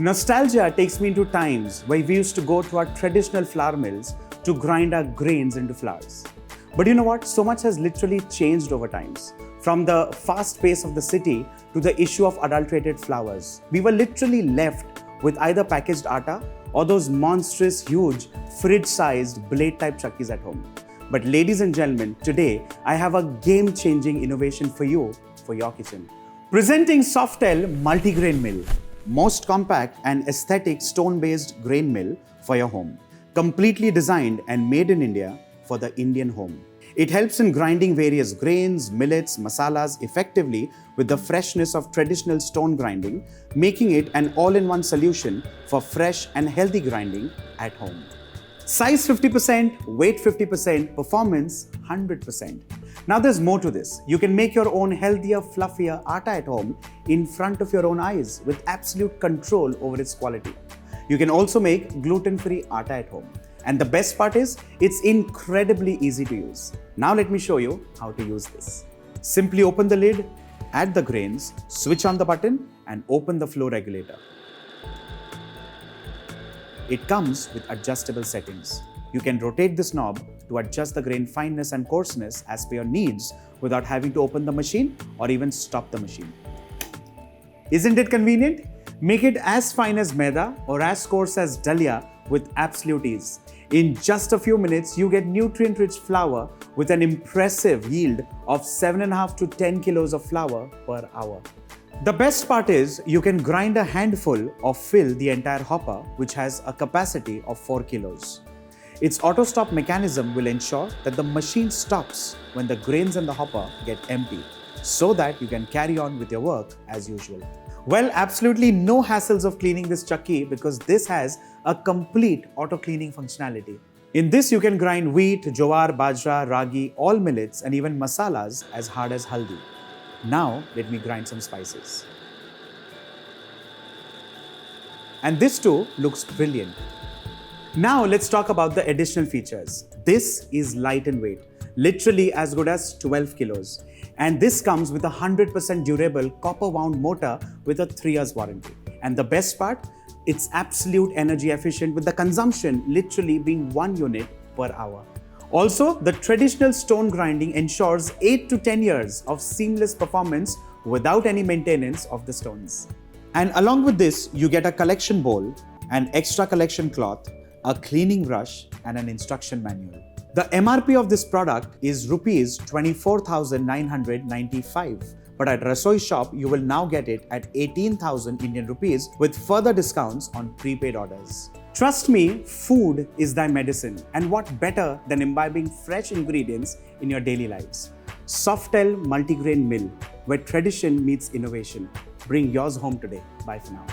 Nostalgia takes me into times where we used to go to our traditional flour mills to grind our grains into flours. But you know what? So much has literally changed over times. From the fast pace of the city to the issue of adulterated flours. We were literally left with either packaged atta or those monstrous, huge, fridge-sized blade-type chakkis at home. But ladies and gentlemen, today I have a game-changing innovation for you, for your kitchen. Presenting SOFTEL Multigrain Mill. Most compact and aesthetic stone-based grain mill for your home. Completely designed and made in India for the Indian home. It helps in grinding various grains, millets, masalas effectively with the freshness of traditional stone grinding, making it an all-in-one solution for fresh and healthy grinding at home. Size 50%, weight 50%, performance 100%. Now there's more to this. You can make your own healthier, fluffier atta at home in front of your own eyes with absolute control over its quality. You can also make gluten-free atta at home. And the best part is, it's incredibly easy to use. Now let me show you how to use this. Simply open the lid, add the grains, switch on the button and open the flow regulator. It comes with adjustable settings. You can rotate this knob to adjust the grain fineness and coarseness as per your needs without having to open the machine or even stop the machine. Isn't it convenient? Make it as fine as maida or as coarse as dalia with absolute ease. In just a few minutes, you get nutrient-rich flour with an impressive yield of 7.5 to 10 kilos of flour per hour. The best part is you can grind a handful or fill the entire hopper, which has a capacity of 4 kilos. Its auto-stop mechanism will ensure that the machine stops when the grains in the hopper get empty, so that you can carry on with your work as usual. Well, absolutely no hassles of cleaning this chakki because this has a complete auto-cleaning functionality. In this, you can grind wheat, jowar, bajra, ragi, all millets and even masalas as hard as haldi. Now, let me grind some spices. And this too looks brilliant. Now, let's talk about the additional features. This is light in weight, literally as good as 12 kilos. And this comes with a 100% durable copper wound motor with a 3 years warranty. And the best part, it's absolute energy efficient with the consumption literally being 1 unit per hour. Also, the traditional stone grinding ensures 8 to 10 years of seamless performance without any maintenance of the stones. And along with this, you get a collection bowl, an extra collection cloth, a cleaning brush, and an instruction manual. The MRP of this product is Rs 24,995, but at RasoiShop, you will now get it at 18,000 Indian rupees with further discounts on prepaid orders. Trust me, food is thy medicine, and what better than imbibing fresh ingredients in your daily lives. SOFTEL Multigrain Mill, where tradition meets innovation. Bring yours home today. Bye for now.